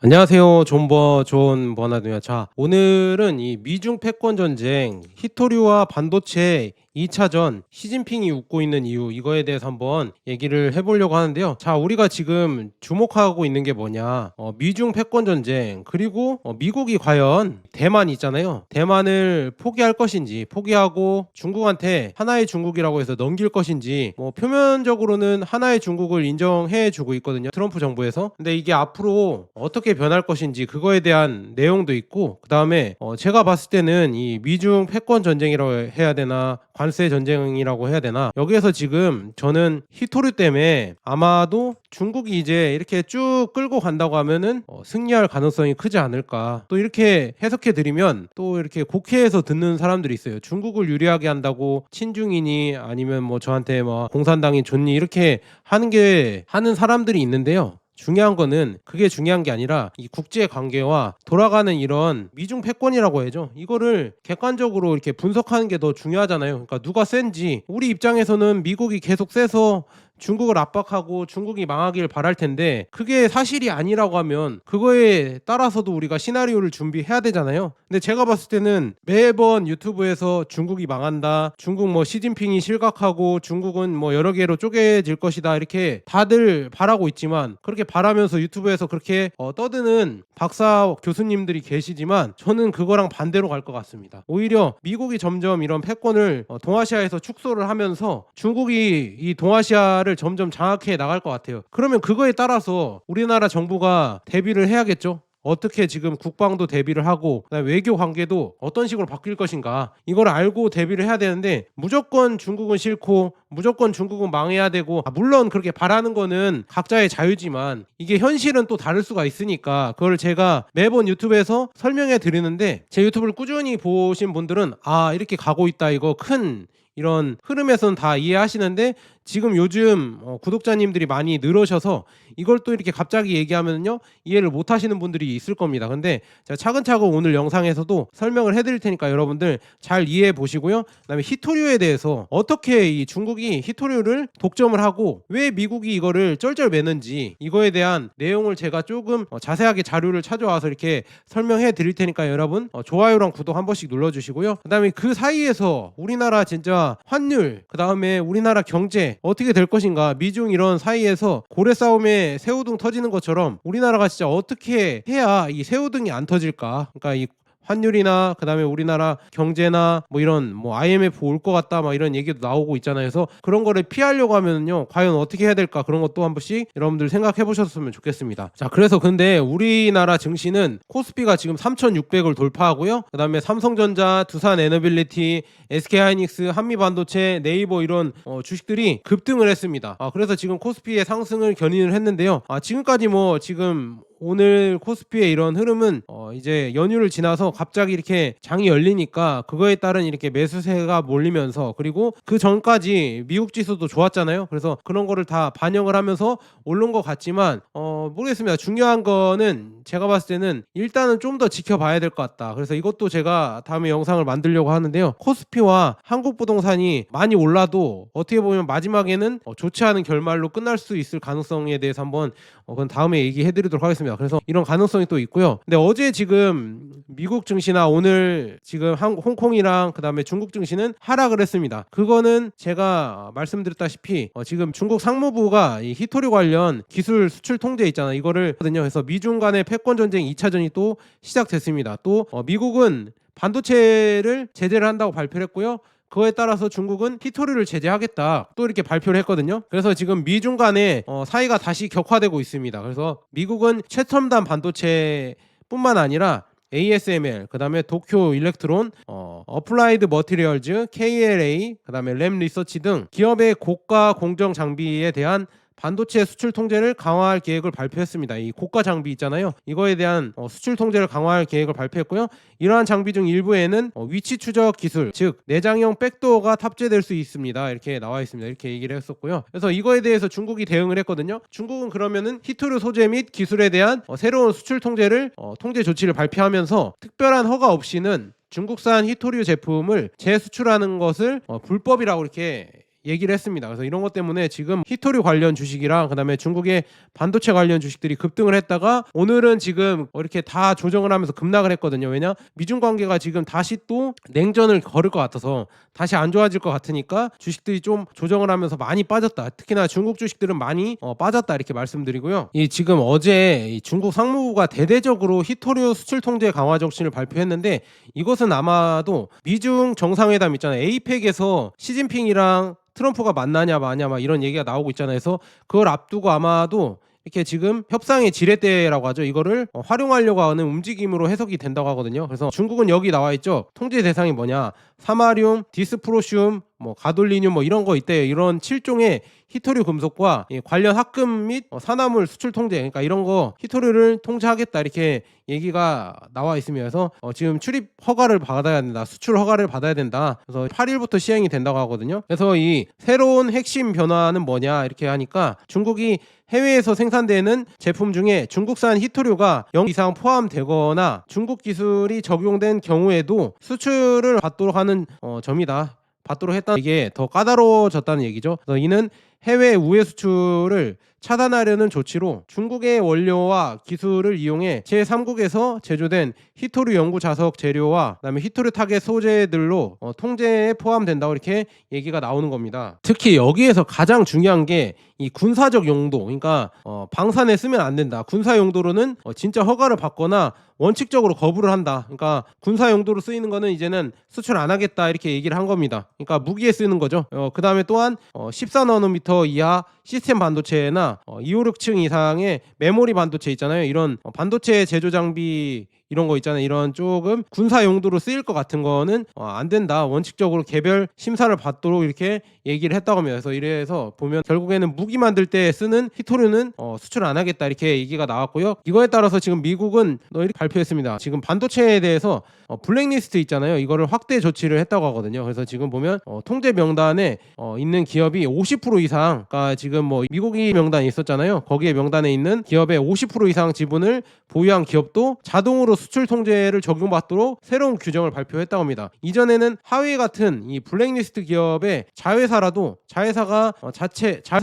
안녕하세요. 존 버나드입니다. 자, 오늘은 이 미중 패권 전쟁, 히토류와 반도체 2차전, 시진핑이 웃고 있는 이유, 이거에 대해서 한번 얘기를 해보려고 하는데요. 자, 우리가 지금 주목하고 있는 게 뭐냐? 미중 패권 전쟁, 그리고 미국이 과연 대만 있잖아요. 대만을 포기할 것인지, 포기하고 중국한테 하나의 중국이라고 해서 넘길 것인지, 표면적으로는 하나의 중국을 인정해주고 있거든요. 트럼프 정부에서. 근데 이게 앞으로 어떻게 변할 것인지 그거에 대한 내용도 있고, 그 다음에 제가 봤을 때는 이 미중 패권 전쟁이라고 해야 되나, 관세 전쟁이라고 해야 되나, 여기에서 지금 저는 히토류 때문에 아마도 중국이 이제 이렇게 쭉 끌고 간다고 하면은 승리할 가능성이 크지 않을까. 또 이렇게 해석해 드리면 또 이렇게 국회에서 듣는 사람들이 있어요. 중국을 유리하게 한다고 친중이니 아니면 저한테 공산당이 좋니 이렇게 하는 사람들이 있는데요. 중요한 거는 그게 중요한 게 아니라 이 국제 관계와 돌아가는 이런 미중 패권이라고 해야죠. 이거를 객관적으로 이렇게 분석하는 게 더 중요하잖아요. 그러니까 누가 센지, 우리 입장에서는 미국이 계속 세서 중국을 압박하고 중국이 망하길 바랄 텐데, 그게 사실이 아니라고 하면 그거에 따라서도 우리가 시나리오를 준비해야 되잖아요. 근데 제가 봤을 때는 매번 유튜브에서 중국이 망한다, 중국 시진핑이 실각하고 중국은 여러 개로 쪼개질 것이다 이렇게 다들 바라고 있지만, 그렇게 바라면서 유튜브에서 그렇게 떠드는 박사 교수님들이 계시지만 저는 그거랑 반대로 갈 것 같습니다. 오히려 미국이 점점 이런 패권을 동아시아에서 축소를 하면서 중국이 이 동아시아를 점점 장악해 나갈 것 같아요. 그러면 그거에 따라서 우리나라 정부가 대비를 해야겠죠. 어떻게 지금 국방도 대비를 하고, 그다음에 외교 관계도 어떤 식으로 바뀔 것인가, 이걸 알고 대비를 해야 되는데, 무조건 중국은 싫고 무조건 중국은 망해야 되고, 물론 그렇게 바라는 거는 각자의 자유지만 이게 현실은 또 다를 수가 있으니까 그걸 제가 매번 유튜브에서 설명해 드리는데, 제 유튜브를 꾸준히 보신 분들은 이렇게 가고 있다, 이거 큰 이런 흐름에서는 다 이해하시는데, 지금 요즘 구독자님들이 많이 늘으셔서 이걸 또 이렇게 갑자기 얘기하면요 이해를 못 하시는 분들이 있을 겁니다. 근데 제가 차근차근 오늘 영상에서도 설명을 해드릴 테니까 여러분들 잘 이해해 보시고요. 그다음에 히토류에 대해서 어떻게 이 중국이 히토류를 독점을 하고 왜 미국이 이거를 쩔쩔매는지, 이거에 대한 내용을 제가 조금 자세하게 자료를 찾아와서 이렇게 설명해 드릴 테니까 여러분 좋아요랑 구독 한 번씩 눌러주시고요. 그다음에 그 사이에서 우리나라 진짜 환율, 그다음에 우리나라 경제 어떻게 될 것인가, 미중 이런 사이에서 고래 싸움에 새우등 터지는 것처럼 우리나라가 진짜 어떻게 해야 이 새우등이 안 터질까. 그러니까 이 환율이나 그다음에 우리나라 경제나 이런 IMF 올 것 같다 이런 얘기도 나오고 있잖아요. 그래서 그런 거를 피하려고 하면요 과연 어떻게 해야 될까, 그런 것도 한 번씩 여러분들 생각해 보셨으면 좋겠습니다. 자, 그래서 근데 우리나라 증시는 코스피가 지금 3,600을 돌파하고요. 그다음에 삼성전자, 두산에너빌리티, SK하이닉스, 한미반도체, 네이버 이런 주식들이 급등을 했습니다. 그래서 지금 코스피의 상승을 견인을 했는데요. 지금까지 지금 오늘 코스피의 이런 흐름은 이제 연휴를 지나서 갑자기 이렇게 장이 열리니까 그거에 따른 이렇게 매수세가 몰리면서, 그리고 그 전까지 미국 지수도 좋았잖아요. 그래서 그런 거를 다 반영을 하면서 오른 것 같지만 모르겠습니다. 중요한 거는 제가 봤을 때는 일단은 좀 더 지켜봐야 될 것 같다. 그래서 이것도 제가 다음에 영상을 만들려고 하는데요. 코스피와 한국부동산이 많이 올라도 어떻게 보면 마지막에는 좋지 않은 결말로 끝날 수 있을 가능성에 대해서 한번 그건 다음에 얘기해 드리도록 하겠습니다. 그래서 이런 가능성이 또 있고요. 근데 어제 지금 미국 증시나 오늘 지금 홍콩이랑 그다음에 중국 증시는 하락을 했습니다. 그거는 제가 말씀드렸다시피 지금 중국 상무부가 이 히토류 관련 기술 수출 통제 있잖아요. 이거를 하거든요. 그래서 미중 간의 패권 전쟁 2차전이 또 시작됐습니다. 또 미국은 반도체를 제재를 한다고 발표를 했고요. 그거에 따라서 중국은 히토류를 제재하겠다 또 이렇게 발표를 했거든요. 그래서 지금 미중 간의 사이가 다시 격화되고 있습니다. 그래서 미국은 최첨단 반도체뿐만 아니라 ASML, 그다음에 도쿄 일렉트론, 어플라이드 머티리얼즈, KLA, 그다음에 램 리서치 등 기업의 고가 공정 장비에 대한 반도체 수출 통제를 강화할 계획을 발표했습니다. 이 고가 장비 있잖아요. 이거에 대한 수출 통제를 강화할 계획을 발표했고요. 이러한 장비 중 일부에는 위치 추적 기술, 즉 내장형 백도어가 탑재될 수 있습니다. 이렇게 나와 있습니다. 이렇게 얘기를 했었고요. 그래서 이거에 대해서 중국이 대응을 했거든요. 중국은 그러면은 히토류 소재 및 기술에 대한 새로운 수출 통제 조치를 발표하면서 특별한 허가 없이는 중국산 히토류 제품을 재수출하는 것을 불법이라고 이렇게 얘기를 했습니다. 그래서 이런 것 때문에 지금 히토류 관련 주식이랑 그다음에 중국의 반도체 관련 주식들이 급등을 했다가 오늘은 지금 이렇게 다 조정을 하면서 급락을 했거든요. 왜냐? 미중 관계가 지금 다시 또 냉전을 걸을 것 같아서 다시 안 좋아질 것 같으니까 주식들이 좀 조정을 하면서 많이 빠졌다. 특히나 중국 주식들은 많이 빠졌다 이렇게 말씀드리고요. 이 지금 어제 이 중국 상무부가 대대적으로 히토류 수출 통제 강화 정신을 발표했는데 이것은 아마도 미중 정상회담 있잖아요. 에이펙에서 시진핑이랑 트럼프가 만나냐 마냐 막 이런 얘기가 나오고 있잖아요. 그래서 그걸 앞두고 아마도 이렇게 지금 협상의 지렛대라고 하죠. 이거를 활용하려고 하는 움직임으로 해석이 된다고 하거든요. 그래서 중국은 여기 나와 있죠. 통제 대상이 뭐냐? 사마륨, 디스프로시움, 가돌리늄 이런 거 있대요. 이런 7종의 히토류 금속과 관련 합금 및 산화물 수출 통제, 그러니까 이런 거 히토류를 통제하겠다 이렇게 얘기가 나와 있습니다. 그래서 지금 출입 허가를 받아야 된다, 수출 허가를 받아야 된다. 그래서 8일부터 시행이 된다고 하거든요. 그래서 이 새로운 핵심 변화는 뭐냐 이렇게 하니까 중국이 해외에서 생산되는 제품 중에 중국산 히토류가 0 이상 포함되거나 중국 기술이 적용된 경우에도 수출을 받도록 하는 점이다. 받도록 했다는 이게 더 까다로워졌다는 얘기죠. 그래서 이는 해외 우회 수출을 차단하려는 조치로 중국의 원료와 기술을 이용해 제3국에서 제조된 히토류 연구 자석 재료와 그다음에 히토류 타겟 소재들로 통제에 포함된다고 이렇게 얘기가 나오는 겁니다. 특히 여기에서 가장 중요한 게 이 군사적 용도, 그러니까 방산에 쓰면 안 된다. 군사 용도로는 진짜 허가를 받거나 원칙적으로 거부를 한다. 그러니까 군사 용도로 쓰이는 거는 이제는 수출 안 하겠다 이렇게 얘기를 한 겁니다. 그러니까 무기에 쓰는 거죠. 그 다음에 또한 14나노미터 이하 시스템 반도체나 256층 이상의 메모리 반도체 있잖아요. 이런 반도체 제조 장비 이런 거 있잖아요. 이런 조금 군사 용도로 쓰일 것 같은 거는 안 된다. 원칙적으로 개별 심사를 받도록 이렇게 얘기를 했다고 합니다. 그래서 이래서 보면 결국에는 무기 만들 때 쓰는 히토류는 수출 안 하겠다 이렇게 얘기가 나왔고요. 이거에 따라서 지금 미국은 이렇게 발표했습니다. 지금 반도체에 대해서 블랙리스트 있잖아요. 이거를 확대 조치를 했다고 하거든요. 그래서 지금 보면 통제 명단에 있는 기업이 50% 이상, 그러니까 지금 미국이 명단이 있었잖아요. 거기에 명단에 있는 기업의 50% 이상 지분을 보유한 기업도 자동으로 수출 통제를 적용받도록 새로운 규정을 발표했다고 합니다. 이전에는 하웨이 같은 이 블랙리스트 기업의 자회사라도 자회사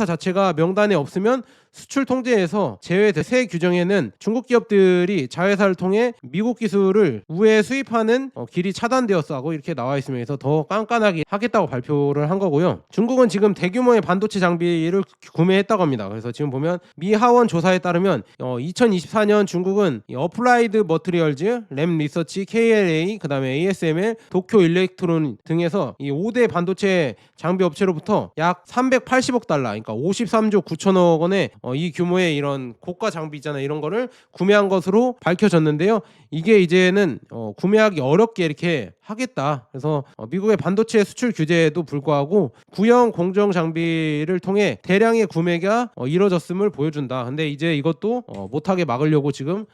자체가 명단에 없으면 수출 통제에서 제외된 새 규정에는 중국 기업들이 자회사를 통해 미국 기술을 우회 수입하는 길이 차단되었다고 이렇게 나와 있으면서 그래서 더 깐깐하게 하겠다고 발표를 한 거고요. 중국은 지금 대규모의 반도체 장비를 구매했다고 합니다. 그래서 지금 보면 미 하원 조사에 따르면 2024년 중국은 어플라이드 머티리얼즈, 램 리서치, KLA, 그다음에 ASML, 도쿄 일렉트론 등에서 이 5대 반도체 장비 업체로부터 약 380억 달러, 그러니까 53조 9천억 원의 이 규모의 이런 고가 장비 있잖아요. 이런 거를 구매한 것으로 밝혀졌는데요. 이게 이제는 구매하기 어렵게 이렇게 하겠다. 그래서 미국의 반도체 수출 규제에도 불구하고 구형 공정 장비를 통해 대량의 구매가 이뤄졌음을 보여준다. 근데 이제 이것도 못하게 막으려고 지금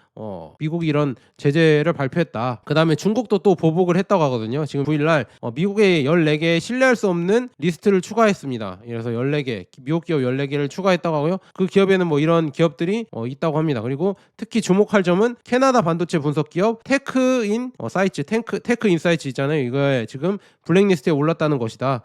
미국이 이런 제재를 발표했다. 그 다음에 중국도 또 보복을 했다고 하거든요. 지금 9일날 미국의 14개의 신뢰할 수 없는 리스트를 추가했습니다. 그래서 14개, 미국 기업 14개를 추가했다고 하고요. 그 기업에는 이런 기업들이 있다고 합니다. 그리고 특히 주목할 점은 캐나다 반도체 분석 기업 테크인사이츠 있잖아요. 이거에 지금 블랙리스트에 올랐다는 것이다.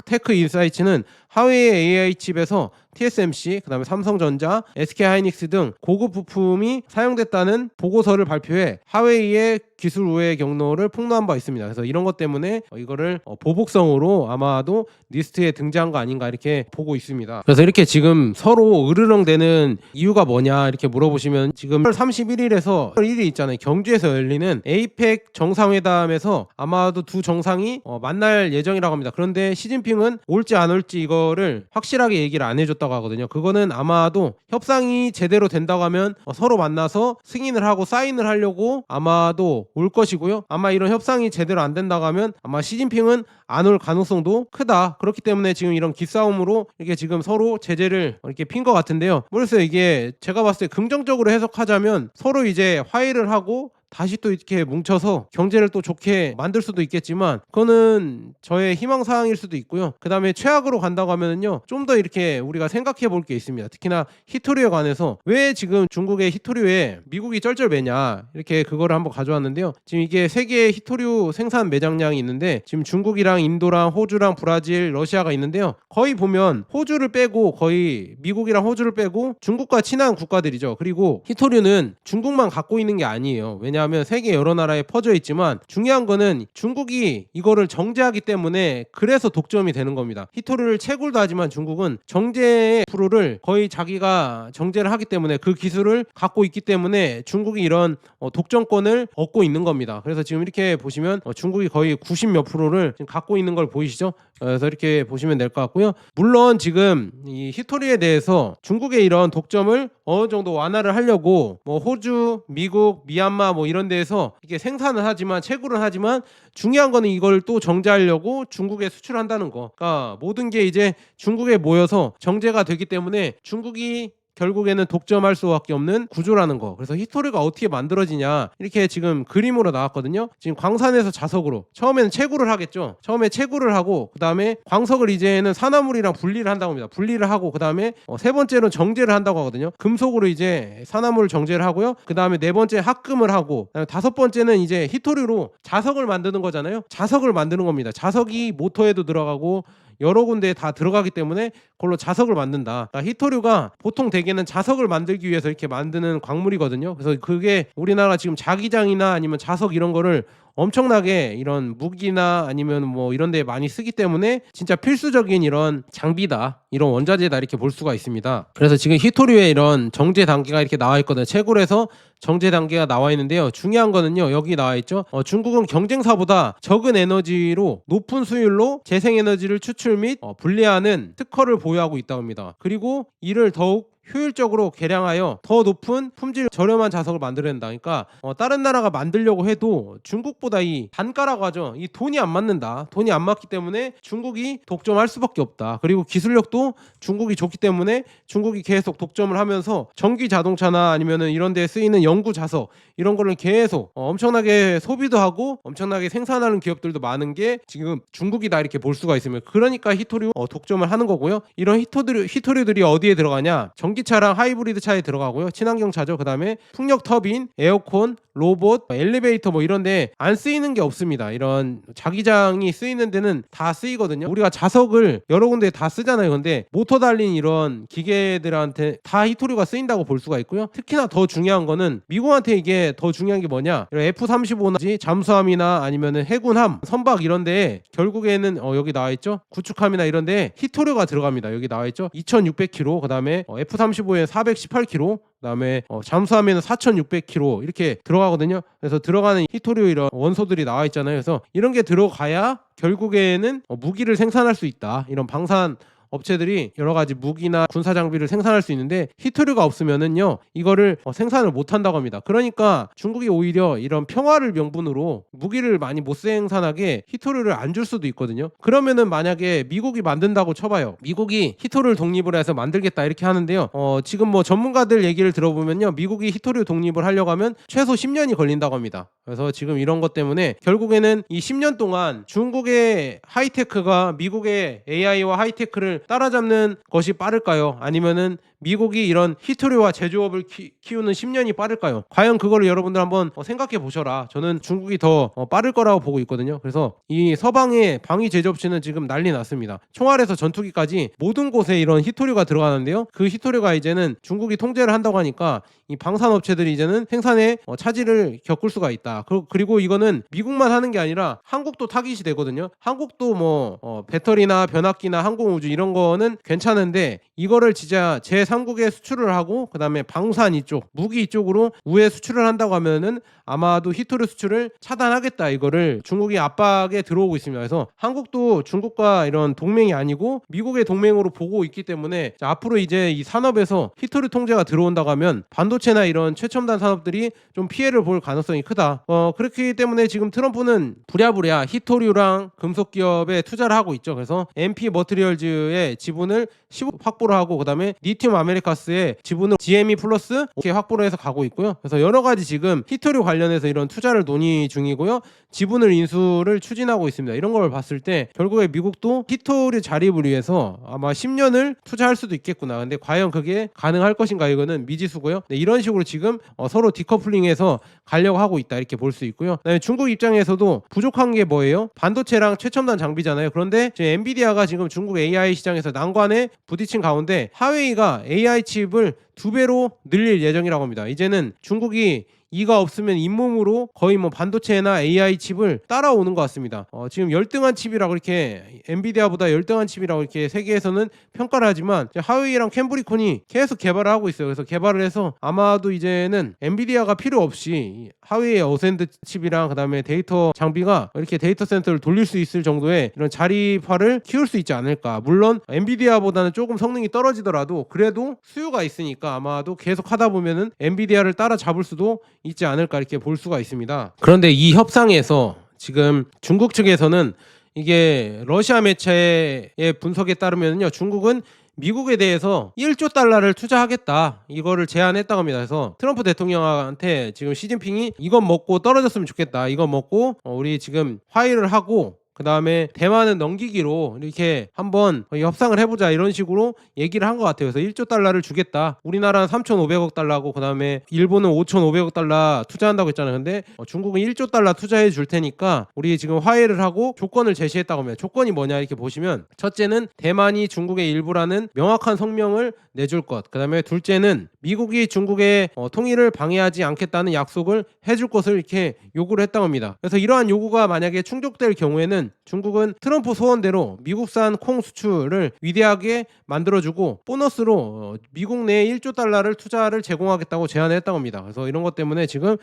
테크인사이츠는 하웨이 AI 칩에서 TSMC, 그다음에 삼성전자, SK하이닉스 등 고급 부품이 사용됐다는 보고서를 발표해 하웨이의 기술 우회 경로를 폭로한 바 있습니다. 그래서 이런 것 때문에 이거를 보복성으로 아마도 리스트에 등장한 거 아닌가 이렇게 보고 있습니다. 그래서 이렇게 지금 서로 으르렁대는 이유가 뭐냐 이렇게 물어보시면 지금 8월 31일에서 1일 있잖아요. 경주에서 열리는 에이펙 정상회담에서 아마도 두 정상이 만날 예정이라고 합니다. 그런데 시진핑은 올지 안 올지 이거를 확실하게 얘기를 안 해줬다고 하거든요. 그거는 아마도 협상이 제대로 된다고 하면 서로 만나서 승인을 하고 사인을 하려고 아마도 올 것이고요. 아마 이런 협상이 제대로 안 된다고 하면 아마 시진핑은 안 올 가능성도 크다. 그렇기 때문에 지금 이런 기싸움으로 이렇게 지금 서로 제재를 이렇게 핀 것 같은데요. 모르겠어요. 이게 제가 봤을 때 긍정적으로 해석하자면 서로 이제 화해를 하고 다시 또 이렇게 뭉쳐서 경제를 또 좋게 만들 수도 있겠지만 그거는 저의 희망사항일 수도 있고요. 그 다음에 최악으로 간다고 하면은요, 좀 더 이렇게 우리가 생각해 볼 게 있습니다. 특히나 히토류에 관해서 왜 지금 중국의 히토류에 미국이 쩔쩔매냐, 이렇게 그거를 한번 가져왔는데요. 지금 이게 세계 히토류 생산 매장량이 있는데 지금 중국이랑 인도랑 호주랑 브라질, 러시아가 있는데요. 거의 보면 호주를 빼고, 거의 미국이랑 호주를 빼고 중국과 친한 국가들이죠. 그리고 히토류는 중국만 갖고 있는 게 아니에요. 왜냐하면 세계 여러 나라에 퍼져 있지만 중요한 거는 중국이 이거를 정제하기 때문에 그래서 독점이 되는 겁니다. 히토류를 채굴도 하지만 중국은 정제의 프로를 거의 자기가 정제를 하기 때문에 그 기술을 갖고 있기 때문에 중국이 이런 독점권을 얻고 있는 겁니다. 그래서 지금 이렇게 보시면 중국이 거의 90 몇 프로를 지금 갖고 있는 걸 보이시죠? 그래서 이렇게 보시면 될 것 같고요. 물론 지금 이 히토류에 대해서 중국의 이런 독점을 어느 정도 완화를 하려고 뭐 호주, 미국, 미얀마 뭐 이런 데에서 이게 생산을 하지만, 채굴을 하지만, 중요한 거는 이걸 또 정제하려고 중국에 수출한다는 거. 그러니까 모든 게 이제 중국에 모여서 정제가 되기 때문에 중국이 결국에는 독점할 수밖에 없는 구조라는 거. 그래서 히토류가 어떻게 만들어지냐, 이렇게 지금 그림으로 나왔거든요. 지금 광산에서 자석으로 처음에는 채굴을 하겠죠. 처음에 채굴을 하고 그 다음에 광석을 이제는 산화물이랑 분리를 한다고 합니다. 분리를 하고 그 다음에 세 번째로는 정제를 한다고 하거든요. 금속으로 이제 산화물을 정제를 하고요. 그 다음에 네 번째 합금을 하고, 그다음에 다섯 번째는 이제 히토류로 자석을 만드는 거잖아요. 자석을 만드는 겁니다. 자석이 모터에도 들어가고 여러 군데에 다 들어가기 때문에 그걸로 자석을 만든다. 그러니까 히토류가 보통 대개는 자석을 만들기 위해서 이렇게 만드는 광물이거든요. 그래서 그게 우리나라 지금 자기장이나 아니면 자석 이런 거를 엄청나게 이런 무기나 아니면 뭐 이런 데 많이 쓰기 때문에 진짜 필수적인 이런 장비다, 이런 원자재다, 이렇게 볼 수가 있습니다. 그래서 지금 히토류에 이런 정제 단계가 이렇게 나와 있거든요. 채굴에서 정제 단계가 나와 있는데요. 중요한 거는요, 여기 나와 있죠. 중국은 경쟁사보다 적은 에너지로 높은 수율로 재생에너지를 추출 및 분리하는 특허를 보유하고 있다고 합니다. 그리고 이를 더욱 효율적으로 개량하여 더 높은 품질 저렴한 자석을 만들어낸다. 그러니까 다른 나라가 만들려고 해도 중국보다 이 단가라고 하죠, 이 돈이 안 맞는다. 돈이 안 맞기 때문에 중국이 독점할 수밖에 없다. 그리고 기술력도 중국이 좋기 때문에 중국이 계속 독점을 하면서 전기 자동차나 아니면은 이런 데 쓰이는 연구 자석, 이런 거를 계속 엄청나게 소비도 하고 엄청나게 생산하는 기업들도 많은 게 지금 중국이다, 이렇게 볼 수가 있으면, 그러니까 히토류 독점을 하는 거고요. 이런 히토류들이 어디에 들어가냐? 전기차랑 하이브리드 차에 들어가고요. 친환경 차죠. 그 다음에 풍력 터빈, 에어컨, 로봇, 엘리베이터 뭐 이런데 안 쓰이는 게 없습니다. 이런 자기장이 쓰이는 데는 다 쓰이거든요. 우리가 자석을 여러 군데 다 쓰잖아요. 근데 모터 달린 이런 기계들한테 다 히토류가 쓰인다고 볼 수가 있고요. 특히나 더 중요한 거는 미국한테 이게 더 중요한 게 뭐냐, 이런 F-35나 잠수함이나 아니면은 해군함, 선박 이런 데에 결국에는 여기 나와 있죠. 구축함이나 이런 데에 히토류가 들어갑니다. 여기 나와 있죠. 2600kg, 그 다음에 F-35에 418kg, 그다음에 잠수함에는 4,600kg 이렇게 들어가거든요. 그래서 들어가는 히토류 이런 원소들이 나와 있잖아요. 그래서 이런 게 들어가야 결국에는 무기를 생산할 수 있다. 이런 방산 업체들이 여러 가지 무기나 군사 장비를 생산할 수 있는데 히토류가 없으면은요, 이거를 생산을 못 한다고 합니다. 그러니까 중국이 오히려 이런 평화를 명분으로 무기를 많이 못 생산하게 히토류를 안 줄 수도 있거든요. 그러면은 만약에 미국이 만든다고 쳐봐요. 미국이 히토류를 독립을 해서 만들겠다 이렇게 하는데요. 지금 뭐 전문가들 얘기를 들어보면요, 미국이 히토류 독립을 하려고 하면 최소 10년이 걸린다고 합니다. 그래서 지금 이런 것 때문에 결국에는 이 10년 동안 중국의 하이테크가 미국의 AI와 하이테크를 따라잡는 것이 빠를까요? 아니면은 미국이 이런 히토류와 제조업을 키우는 10년이 빠를까요? 과연 그거를 여러분들 한번 생각해 보셔라. 저는 중국이 더 빠를 거라고 보고 있거든요. 그래서 이 서방의 방위 제조업체는 지금 난리 났습니다. 총알에서 전투기까지 모든 곳에 이런 히토류가 들어가는데요. 그 히토류가 이제는 중국이 통제를 한다고 하니까 이 방산업체들이 이제는 생산에 차질을 겪을 수가 있다. 그리고 이거는 미국만 하는 게 아니라 한국도 타깃이 되거든요. 한국도 뭐 배터리나 변압기나 항공우주 이런 거는 괜찮은데 이거를 진짜 제3국에 수출을 하고 그 다음에 방산 이쪽, 무기 이쪽으로 우회 수출을 한다고 하면은 아마도 히토류 수출을 차단하겠다, 이거를 중국이 압박에 들어오고 있습니다. 그래서 한국도 중국과 이런 동맹이 아니고 미국의 동맹으로 보고 있기 때문에 앞으로 이제 이 산업에서 히토류 통제가 들어온다고 하면 반도체나 이런 최첨단 산업들이 좀 피해를 볼 가능성이 크다. 그렇기 때문에 지금 트럼프는 부랴부랴 히토류랑 금속 기업에 투자를 하고 있죠. 그래서 MP 머티리얼즈의 지분을 15% 확보를 하고 그 다음에 리튬 아메리카스의 지분을 GME 플러스 이렇게 확보를 해서 가고 있고요. 그래서 여러 가지 지금 히토류 관련해서 이런 투자를 논의 중이고요. 지분을 인수를 추진하고 있습니다. 이런 걸 봤을 때 결국에 미국도 히토류 자립을 위해서 아마 10년을 투자할 수도 있겠구나. 근데 과연 그게 가능할 것인가, 이거는 미지수고요. 네, 이런 식으로 지금 서로 디커플링해서 가려고 하고 있다, 이렇게 볼 수 있고요. 그다음에 중국 입장에서도 부족한 게 뭐예요? 반도체랑 최첨단 장비잖아요. 그런데 지금 엔비디아가 지금 중국 AI 시장에서 난관에 부딪힌 가운데 하웨이가 AI 칩을 2배로 늘릴 예정이라고 합니다. 이제는 중국이 이가 없으면 잇몸으로 거의 뭐 반도체나 AI 칩을 따라오는 것 같습니다. 지금 열등한 칩이라고 이렇게 엔비디아보다 열등한 칩이라고 이렇게 세계에서는 평가를 하지만 하웨이랑 캠브리콘이 계속 개발을 하고 있어요. 그래서 개발을 해서 아마도 이제는 엔비디아가 필요 없이 하웨이의 어센드 칩이랑 그다음에 데이터 장비가 이렇게 데이터 센터를 돌릴 수 있을 정도의 이런 자립화를 키울 수 있지 않을까. 물론 엔비디아보다는 조금 성능이 떨어지더라도 그래도 수요가 있으니까 아마도 계속 하다 보면은 엔비디아를 따라잡을 수도 있지 않을까, 이렇게 볼 수가 있습니다. 그런데 이 협상에서 지금 중국 측에서는 이게 러시아 매체의 분석에 따르면요, 중국은 미국에 대해서 1조 달러를 투자하겠다, 이거를 제안했다고 합니다. 그래서 트럼프 대통령한테 지금 시진핑이 이건 먹고 떨어졌으면 좋겠다, 이거 먹고 우리 지금 화해를 하고 그 다음에 대만은 넘기기로 이렇게 한번 협상을 해보자, 이런 식으로 얘기를 한 것 같아요. 그래서 1조 달러를 주겠다. 우리나라는 3,500억 달러고 그 다음에 일본은 5,500억 달러 투자한다고 했잖아요. 근데 중국은 1조 달러 투자해 줄 테니까 우리 지금 화해를 하고 조건을 제시했다고 합니다. 조건이 뭐냐, 이렇게 보시면 첫째는 대만이 중국의 일부라는 명확한 성명을 내줄 것, 그 다음에 둘째는 미국이 중국의 통일을 방해하지 않겠다는 약속을 해줄 것을 이렇게 요구를 했다고 합니다. 그래서 이러한 요구가 만약에 충족될 경우에는 중국은 트럼프 소원대로 미국산 콩 수출을 위대하게 만들어주고 보너스로 미국 내에 1조 달러를 투자를 제공하겠다고 제안했다고 합니다. 그래서 이런 것 때문에 지금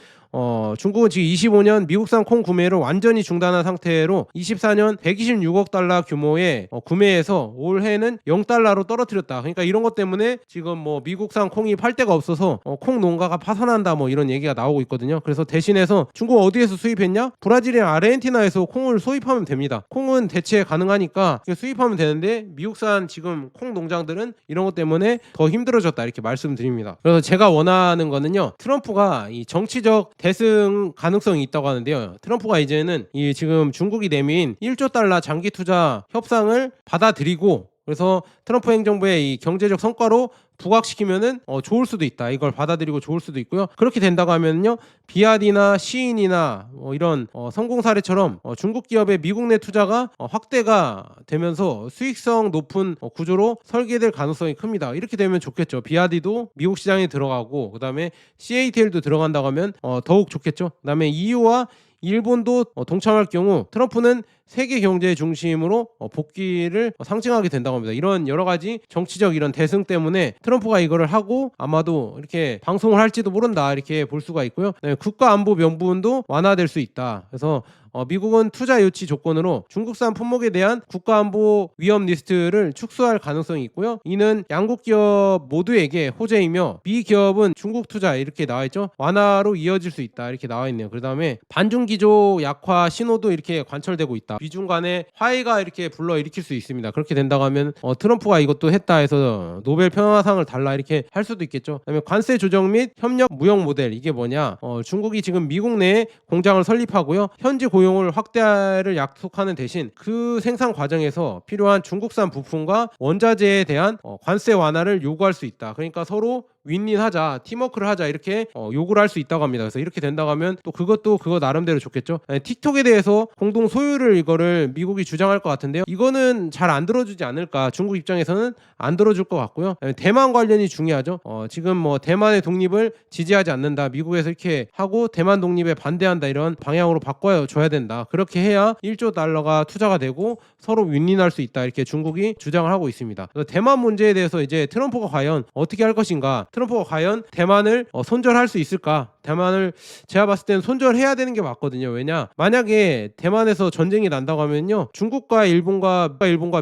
중국은 지금 25년 미국산 콩 구매를 완전히 중단한 상태로 24년 126억 달러 규모의 구매에서 올해는 0달러로 떨어뜨렸다. 그러니까 이런 것 때문에 지금 뭐 미국산 콩이 팔 데가 없어서 콩 농가가 파산한다, 뭐 이런 얘기가 나오고 있거든요. 그래서 대신해서 중국 어디에서 수입했냐? 브라질이랑 아르헨티나에서 콩을 수입하면 됩니다. 콩은 대체 가능하니까 수입하면 되는데 미국산 지금 콩 농장들은 이런 것 때문에 더 힘들어졌다, 이렇게 말씀드립니다. 그래서 제가 원하는 거는요, 트럼프가 이 정치적 대승 가능성이 있다고 하는데요, 트럼프가 이제는 이 지금 중국이 내민 1조 달러 장기 투자 협상을 받아들이고, 그래서 트럼프 행정부의 이 경제적 성과로 부각시키면은 좋을 수도 있다. 이걸 받아들이고 좋을 수도 있고요. 그렇게 된다고 하면요, 비아디나 시인이나 이런 성공 사례처럼 중국 기업의 미국 내 투자가 확대가 되면서 수익성 높은 구조로 설계될 가능성이 큽니다. 이렇게 되면 좋겠죠. 비아디도 미국 시장에 들어가고 그다음에 CATL도 들어간다고 하면 더욱 좋겠죠. 그다음에 EU와 일본도 동참할 경우 트럼프는 세계 경제의 중심으로 복귀를 상징하게 된다고 합니다. 이런 여러 가지 정치적 이런 대승 때문에 트럼프가 이거를 하고 아마도 이렇게 방송을 할지도 모른다, 이렇게 볼 수가 있고요. 국가안보 명분도 완화될 수 있다. 그래서 미국은 투자 유치 조건으로 중국산 품목에 대한 국가안보 위험 리스트를 축소할 가능성이 있고요. 이는 양국 기업 모두에게 호재이며 미 기업은 중국 투자, 이렇게 나와 있죠. 완화로 이어질 수 있다, 이렇게 나와 있네요. 그 다음에 반중 기조 약화 신호도 이렇게 관철되고 있다. 미중 간의 화해가 이렇게 불러일으킬 수 있습니다. 그렇게 된다고 하면 트럼프가 이것도 했다 해서 노벨 평화상을 달라, 이렇게 할 수도 있겠죠. 그다음에 관세 조정 및 협력 무역 모델, 이게 뭐냐? 중국이 지금 미국 내에 공장을 설립하고요, 현지 고용을 확대를 약속하는 대신 그 생산 과정에서 필요한 중국산 부품과 원자재에 대한 관세 완화를 요구할 수 있다. 그러니까 서로 윈윈하자, 팀워크를 하자, 이렇게 요구를 할 수 있다고 합니다. 그래서 이렇게 된다고 하면 또 그것도 그거 나름대로 좋겠죠. 틱톡에 대해서 공동 소유를 이거를 미국이 주장할 것 같은데요, 이거는 잘 안 들어주지 않을까. 중국 입장에서는 안 들어줄 것 같고요. 대만 관련이 중요하죠. 지금 뭐 대만의 독립을 지지하지 않는다, 미국에서 이렇게 하고 대만 독립에 반대한다, 이런 방향으로 바꿔줘야 된다. 그렇게 해야 1조 달러가 투자가 되고 서로 윈윈할 수 있다, 이렇게 중국이 주장을 하고 있습니다. 그래서 대만 문제에 대해서 이제 트럼프가 과연 어떻게 할 것인가, 트럼프가 과연 대만을 손절할 수 있을까? 대만을 제가 봤을 때는 손절해야 되는 게 맞거든요. 왜냐? 만약에 대만에서 전쟁이 난다고 하면요. 중국과 일본과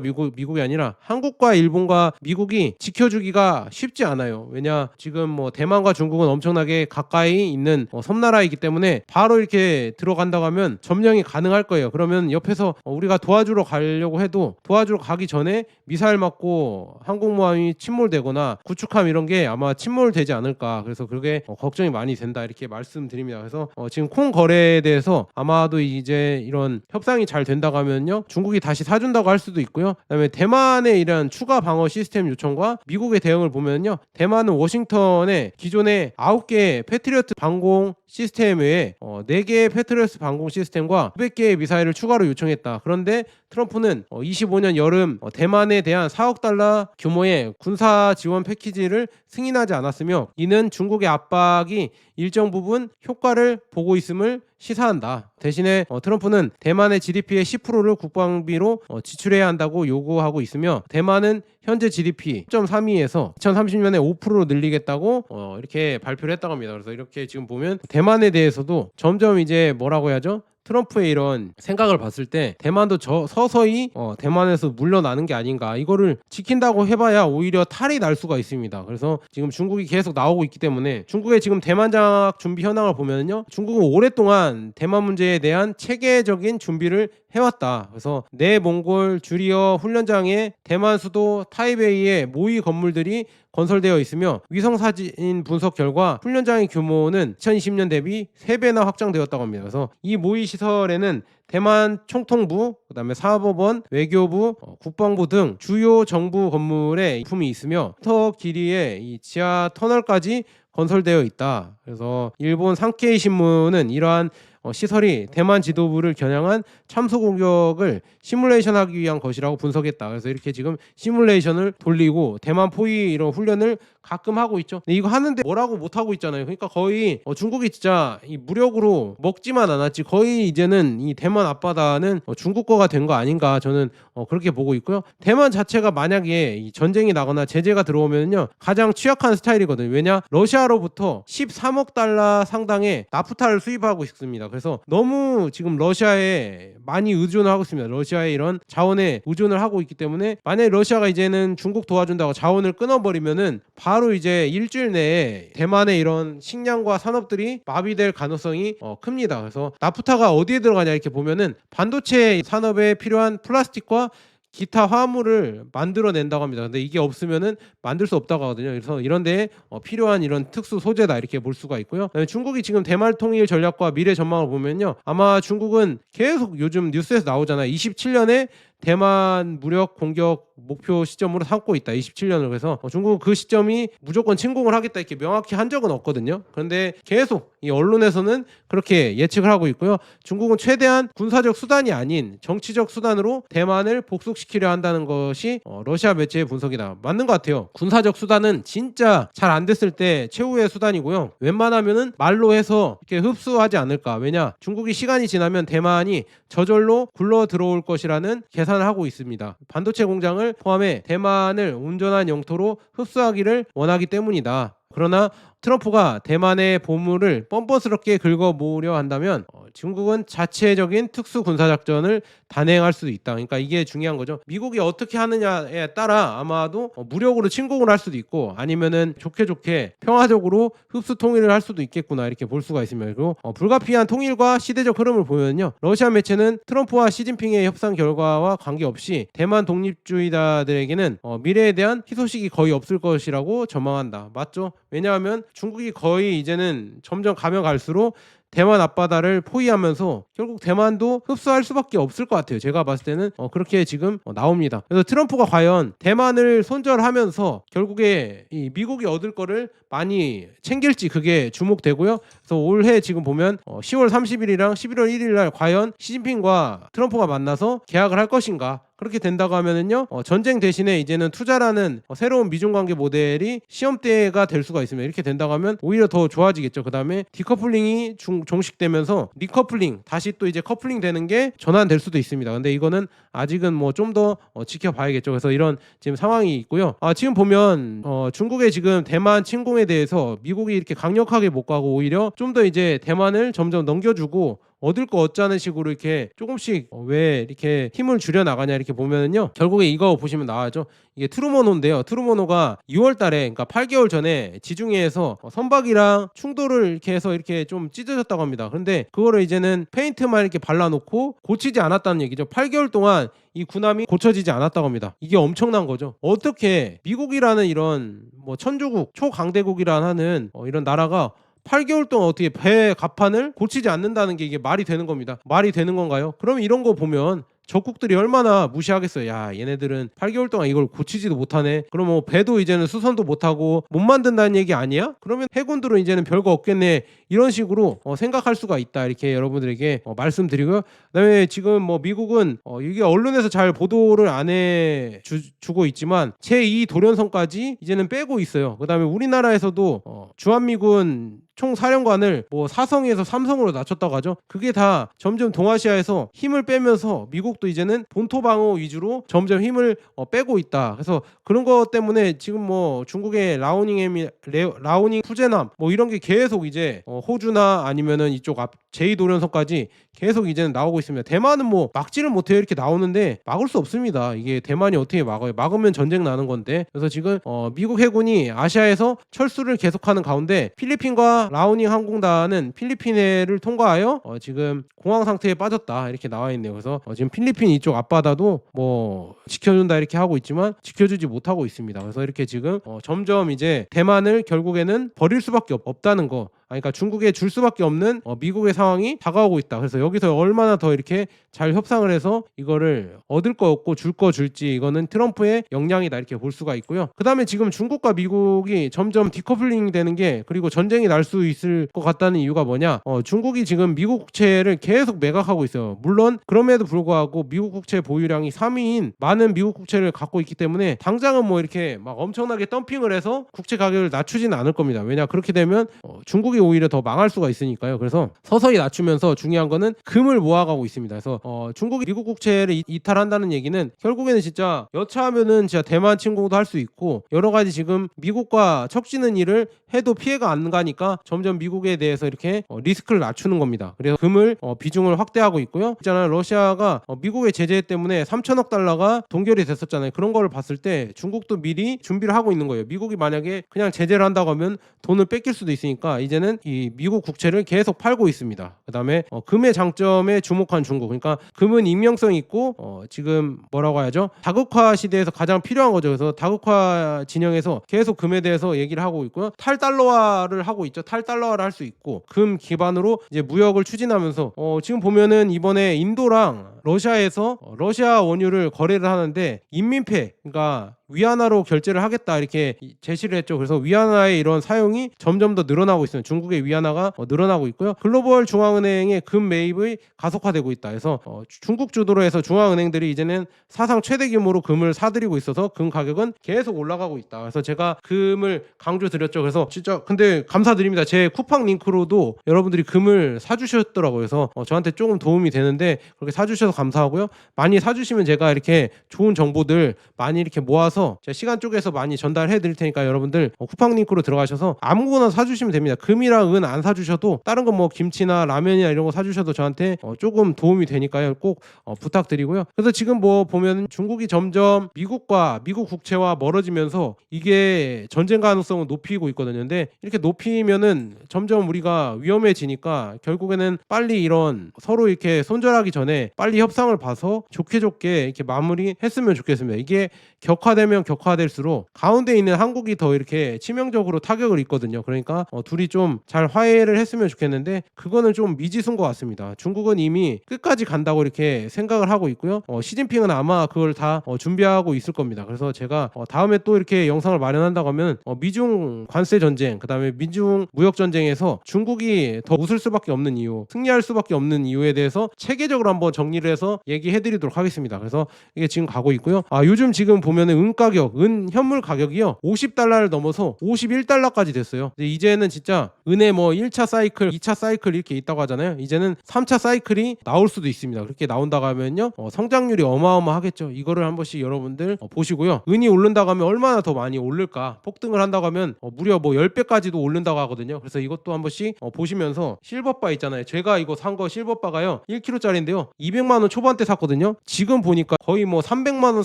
미국이 아니라 한국과 일본과 미국이 지켜주기가 쉽지 않아요. 왜냐? 지금 뭐 대만과 중국은 엄청나게 가까이 있는 섬나라이기 때문에 바로 이렇게 들어간다고 하면 점령이 가능할 거예요. 그러면 옆에서 우리가 도와주러 가려고 해도 도와주러 가기 전에 미사일 맞고 항공모함이 침몰되거나 구축함 이런 게 아마 침몰되지 않을까. 그래서 그게 걱정이 많이 된다. 이렇게 말씀드립니다. 그래서 지금 콩 거래에 대해서 아마도 이제 이런 협상이 잘 된다고 하면요. 중국이 다시 사준다고 할 수도 있고요. 그다음에 대만의 이런 추가 방어 시스템 요청과 미국의 대응을 보면요. 대만은 워싱턴에 기존에 9개의 패트리어트 방공 시스템 외에 4개의 패트리어트 방공 시스템과 900개의 미사일을 추가로 요청했다. 그런데 트럼프는 25년 여름 대만에 대한 4억 달러 규모의 군사 지원 패키지를 승인하지 않았으며 이는 중국의 압박이 일정 부분 효과를 보고 있음을 시사한다. 대신에 트럼프는 대만의 GDP의 10%를 국방비로 지출해야 한다고 요구하고 있으며 대만은 현재 GDP 10.32에서 2030년에 5%로 늘리겠다고 이렇게 발표를 했다고 합니다. 그래서 이렇게 지금 보면 대만에 대해서도 점점 이제 뭐라고 해야죠? 트럼프의 이런 생각을 봤을 때 대만도 서서히 대만에서 물러나는 게 아닌가. 이거를 지킨다고 해봐야 오히려 탈이 날 수가 있습니다. 그래서 지금 중국이 계속 나오고 있기 때문에 중국의 지금 대만 장악 준비 현황을 보면요, 중국은 오랫동안 대만 문제에 대한 체계적인 준비를 해왔다. 그래서 내몽골 주리어 훈련장에 대만 수도 타이베이의 모의 건물들이 건설되어 있으며 위성사진 분석 결과 훈련장의 규모는 2020년 대비 3배나 확장되었다고 합니다. 그래서 이 모의 시설에는 대만 총통부, 그다음에 사법원, 외교부, 국방부 등 주요 정부 건물에 품이 있으며 터 길이의 이 지하 터널까지 건설되어 있다. 그래서 일본 산케이 신문은 이러한 시설이 대만 지도부를 겨냥한 참수 공격을 시뮬레이션하기 위한 것이라고 분석했다. 그래서 이렇게 지금 시뮬레이션을 돌리고 대만 포위 이런 훈련을 가끔 하고 있죠. 근데 이거 하는데 뭐라고 못 하고 있잖아요. 그러니까 거의 중국이 진짜 이 무력으로 먹지만 않았지 거의 이제는 이 대만 앞바다는 중국 거가 된 거 아닌가 저는 그렇게 보고 있고요. 대만 자체가 만약에 이 전쟁이 나거나 제재가 들어오면요 가장 취약한 스타일이거든요. 왜냐 러시아로부터 13억 달러 상당의 나프타를 수입하고 있습니다. 그래서 너무 지금 러시아에 많이 의존을 하고 있습니다. 러시아의 이런 자원에 의존을 하고 있기 때문에 만약에 러시아가 이제는 중국 도와준다고 자원을 끊어버리면은 바로 이제 일주일 내에 대만의 이런 식량과 산업들이 마비될 가능성이 큽니다. 그래서 나프타가 어디에 들어가냐 이렇게 보면은 반도체 산업에 필요한 플라스틱과 기타 화물을 만들어낸다고 합니다. 근데 이게 없으면은 만들 수 없다고 하거든요. 그래서 이런 데에 필요한 이런 특수 소재다 이렇게 볼 수가 있고요. 중국이 지금 대만 통일 전략과 미래 전망을 보면요. 아마 중국은 계속 요즘 뉴스에서 나오잖아요. 27년에 대만 무력 공격 목표 시점으로 삼고 있다. 27년을. 그래서 중국은 그 시점이 무조건 침공을 하겠다 이렇게 명확히 한 적은 없거든요. 그런데 계속 이 언론에서는 그렇게 예측을 하고 있고요. 중국은 최대한 군사적 수단이 아닌 정치적 수단으로 대만을 복속시키려 한다는 것이 러시아 매체의 분석이다. 맞는 것 같아요. 군사적 수단은 진짜 잘 안 됐을 때 최후의 수단이고요. 웬만하면은 말로 해서 이렇게 흡수하지 않을까. 왜냐 중국이 시간이 지나면 대만이 저절로 굴러 들어올 것이라는 계산을 하고 있습니다. 반도체 공장을 포함해 대만을 온전한 영토로 흡수하기를 원하기 때문이다. 그러나 트럼프가 대만의 보물을 뻔뻔스럽게 긁어 모으려 한다면 중국은 자체적인 특수 군사작전을 단행할 수도 있다. 그러니까 이게 중요한 거죠. 미국이 어떻게 하느냐에 따라 아마도 무력으로 침공을 할 수도 있고 아니면은 좋게 평화적으로 흡수 통일을 할 수도 있겠구나 이렇게 볼 수가 있습니다. 그리고 불가피한 통일과 시대적 흐름을 보면요. 러시아 매체는 트럼프와 시진핑의 협상 결과와 관계없이 대만 독립주의자들에게는 미래에 대한 희소식이 거의 없을 것이라고 전망한다. 맞죠? 왜냐하면 중국이 거의 이제는 점점 가면 갈수록 대만 앞바다를 포위하면서 결국 대만도 흡수할 수밖에 없을 것 같아요. 제가 봤을 때는 그렇게 지금 나옵니다. 그래서 트럼프가 과연 대만을 손절하면서 결국에 이 미국이 얻을 거를 많이 챙길지 그게 주목되고요. 그래서 올해 지금 보면 10월 30일이랑 11월 1일 날 과연 시진핑과 트럼프가 만나서 계약을 할 것인가. 그렇게 된다고 하면은요, 전쟁 대신에 이제는 투자라는 새로운 미중 관계 모델이 시험대가 될 수가 있습니다. 이렇게 된다고 하면 오히려 더 좋아지겠죠. 그 다음에 디커플링이 종식되면서 리커플링, 다시 또 이제 커플링 되는 게 전환될 수도 있습니다. 근데 이거는 아직은 뭐 좀 더 지켜봐야겠죠. 그래서 이런 지금 상황이 있고요. 지금 보면 중국의 지금 대만 침공에 대해서 미국이 이렇게 강력하게 못 가고 오히려 좀 더 이제 대만을 점점 넘겨주고 얻을 거 얻자는 식으로 이렇게 조금씩 왜 이렇게 힘을 줄여 나가냐 이렇게 보면은요, 결국에 이거 보시면 나와죠. 이게 트루먼호인데요. 트루먼호가 6월 달에, 그러니까 8개월 전에 지중해에서 선박이랑 충돌을 이렇게 해서 이렇게 좀 찢어졌다고 합니다. 그런데 그거를 이제는 페인트만 이렇게 발라놓고 고치지 않았다는 얘기죠. 8개월 동안 이 군함이 고쳐지지 않았다고 합니다. 이게 엄청난 거죠. 어떻게 미국이라는 이런 뭐 천주국 초강대국이라 하는 이런 나라가 8개월 동안 어떻게 배 갑판을 고치지 않는다는 게 이게 말이 되는 겁니다. 말이 되는 건가요? 그러면 이런 거 보면 적국들이 얼마나 무시하겠어요. 야, 얘네들은 8개월 동안 이걸 고치지도 못하네. 그럼 뭐 배도 이제는 수선도 못하고 못 만든다는 얘기 아니야? 그러면 해군들은 이제는 별거 없겠네. 이런 식으로 생각할 수가 있다. 이렇게 여러분들에게 말씀드리고요. 그다음에 지금 뭐 미국은 이게 언론에서 잘 보도를 안 해주고 있지만 제2 도련성까지 이제는 빼고 있어요. 그다음에 우리나라에서도 주한미군 총사령관을 뭐 4성에서 3성으로 낮췄다고 하죠. 그게 다 점점 동아시아에서 힘을 빼면서 미국도 이제는 본토 방어 위주로 점점 힘을 빼고 있다. 그래서 그런 것 때문에 지금 뭐 중국의 라오닝 푸제남 뭐 이런 게 계속 이제 호주나 아니면은 이쪽 앞 제2도련성까지 계속 이제는 나오고 있습니다. 대만은 뭐 막지를 못해요. 이렇게 나오는데 막을 수 없습니다. 이게 대만이 어떻게 막아요? 막으면 전쟁 나는 건데. 그래서 지금 미국 해군이 아시아에서 철수를 계속하는 가운데 필리핀과 라오닝 항공단은 필리핀해를 통과하여 지금 공황 상태에 빠졌다 이렇게 나와 있네요. 그래서 지금 필리핀 이쪽 앞바다도 뭐 지켜준다 이렇게 하고 있지만 지켜주지 못하고 있습니다. 그래서 이렇게 지금 점점 이제 대만을 결국에는 버릴 수밖에 없다는 거. 그러니까 중국에 줄 수밖에 없는 미국의 상황이 다가오고 있다. 그래서 여기서 얼마나 더 이렇게 잘 협상을 해서 이거를 얻을 거 얻고 줄 거 줄지, 이거는 트럼프의 역량이다 이렇게 볼 수가 있고요. 그 다음에 지금 중국과 미국이 점점 디커플링 되는 게, 그리고 전쟁이 날 수 있을 것 같다는 이유가 뭐냐, 중국이 지금 미국 국채를 계속 매각하고 있어요. 물론 그럼에도 불구하고 미국 국채 보유량이 3위인 많은 미국 국채를 갖고 있기 때문에 당장은 뭐 이렇게 막 엄청나게 덤핑을 해서 국채 가격을 낮추지는 않을 겁니다. 왜냐, 그렇게 되면 중국이 오히려 더 망할 수가 있으니까요. 그래서 서서히 낮추면서 중요한 거는 금을 모아가고 있습니다. 그래서 중국이 미국 국채를 이탈한다는 얘기는 결국에는 진짜 여차하면은 진짜 대만 침공도 할 수 있고 여러 가지 지금 미국과 척지는 일을 해도 피해가 안 가니까 점점 미국에 대해서 이렇게 리스크를 낮추는 겁니다. 그래서 금을 비중을 확대하고 있고요. 있잖아요, 러시아가 미국의 제재 때문에 3천억 달러가 동결이 됐었잖아요. 그런 거를 봤을 때 중국도 미리 준비를 하고 있는 거예요. 미국이 만약에 그냥 제재를 한다고 하면 돈을 뺏길 수도 있으니까 이제는 이 미국 국채를 계속 팔고 있습니다. 그 다음에 금의 장점에 주목한 중국. 그러니까 금은 익명성이 있고 지금 뭐라고 하죠? 다극화 시대에서 가장 필요한 거죠. 그래서 다극화 진영에서 계속 금에 대해서 얘기를 하고 있고요. 탈달러화를 하고 있죠. 탈달러화를 할 수 있고 금 기반으로 이제 무역을 추진하면서 지금 보면은 이번에 인도랑 러시아에서 러시아 원유를 거래를 하는데 인민폐, 그러니까 위안화로 결제를 하겠다 이렇게 제시를 했죠. 그래서 위안화의 이런 사용이 점점 더 늘어나고 있어요. 중국의 위안화가 늘어나고 있고요. 글로벌 중앙은행의 금 매입이 가속화되고 있다. 그래서 중국 주도로 해서 중앙은행들이 이제는 사상 최대 규모로 금을 사들이고 있어서 금 가격은 계속 올라가고 있다. 그래서 제가 금을 강조드렸죠. 그래서 진짜 근데 감사드립니다. 제 쿠팡 링크로도 여러분들이 금을 사주셨더라고요. 그래서 저한테 조금 도움이 되는데 그렇게 사주셔서 감사하고요. 많이 사주시면 제가 이렇게 좋은 정보들 많이 이렇게 모아서 제가 시간 쪼개서 많이 전달해 드릴 테니까 여러분들 쿠팡 링크로 들어가셔서 아무거나 사주시면 됩니다. 금이랑 은 안 사주셔도 다른 거 뭐 김치나 라면이나 이런 거 사주셔도 저한테 조금 도움이 되니까요. 꼭 부탁드리고요. 그래서 지금 뭐 보면 중국이 점점 미국과 미국 국채와 멀어지면서 이게 전쟁 가능성을 높이고 있거든요. 근데 이렇게 높이면은 점점 우리가 위험해지니까 결국에는 빨리 이런 서로 이렇게 손절하기 전에 빨리 협상을 봐서 좋게 이렇게 마무리했으면 좋겠습니다. 이게 격화되면 격화되면 격화될수록 가운데 있는 한국이 더 이렇게 치명적으로 타격을 입거든요. 그러니까 둘이 좀 잘 화해를 했으면 좋겠는데 그거는 좀 미지수인 것 같습니다. 중국은 이미 끝까지 간다고 이렇게 생각을 하고 있고요. 시진핑은 아마 그걸 다 준비하고 있을 겁니다. 그래서 제가 다음에 또 이렇게 영상을 마련한다고 하면 미중 관세 전쟁, 그다음에 미중 무역 전쟁에서 중국이 더 웃을 수밖에 없는 이유, 승리할 수밖에 없는 이유에 대해서 체계적으로 한번 정리를 해서 얘기해드리도록 하겠습니다. 그래서 이게 지금 가고 있고요. 요즘 지금 보면은 은 가격, 은 현물 가격이요 50달러를 넘어서 51달러까지 됐어요. 이제는 진짜 은의 뭐 1차 사이클, 2차 사이클 이렇게 있다고 하잖아요. 이제는 3차 사이클이 나올 수도 있습니다. 그렇게 나온다고 하면요 성장률이 어마어마하겠죠. 이거를 한 번씩 여러분들 보시고요. 은이 오른다고 하면 얼마나 더 많이 오를까, 폭등을 한다고 하면 무려 뭐 10배까지도 오른다고 하거든요. 그래서 이것도 한 번씩 보시면서 실버바 있잖아요. 제가 이거 산 거 실버바가요 1kg짜리인데요 200만원 초반대 샀거든요. 지금 보니까 거의 뭐 300만원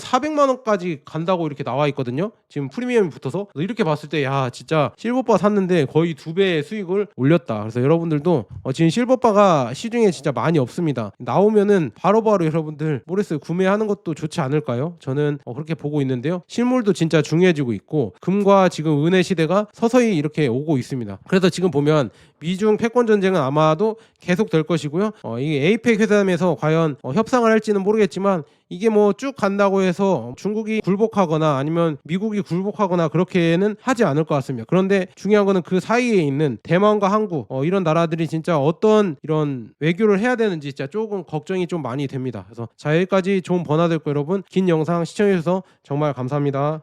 400만원까지 간다고 이렇게 나와 있거든요. 지금 프리미엄이 붙어서. 이렇게 봤을 때 야 진짜 실버바 샀는데 거의 2배의 수익을 올렸다. 그래서 여러분들도 지금 실버바가 시중에 진짜 많이 없습니다. 나오면은 바로바로 여러분들 모르겠어요, 구매하는 것도 좋지 않을까요? 저는 그렇게 보고 있는데요. 실물도 진짜 중요해지고 있고 금과 지금 은의 시대가 서서히 이렇게 오고 있습니다. 그래서 지금 보면 미중 패권 전쟁은 아마도 계속 될 것이고요. 이 에이펙 회담에서 과연 협상을 할지는 모르겠지만 이게 뭐 쭉 간다고 해서 중국이 굴복하거나 아니면 미국이 굴복하거나 그렇게는 하지 않을 것 같습니다. 그런데 중요한 거는 그 사이에 있는 대만과 한국 이런 나라들이 진짜 어떤 이런 외교를 해야 되는지 진짜 조금 걱정이 좀 많이 됩니다. 그래서 자, 여기까지 좋은 번화될 거 여러분, 긴 영상 시청해 주셔서 정말 감사합니다.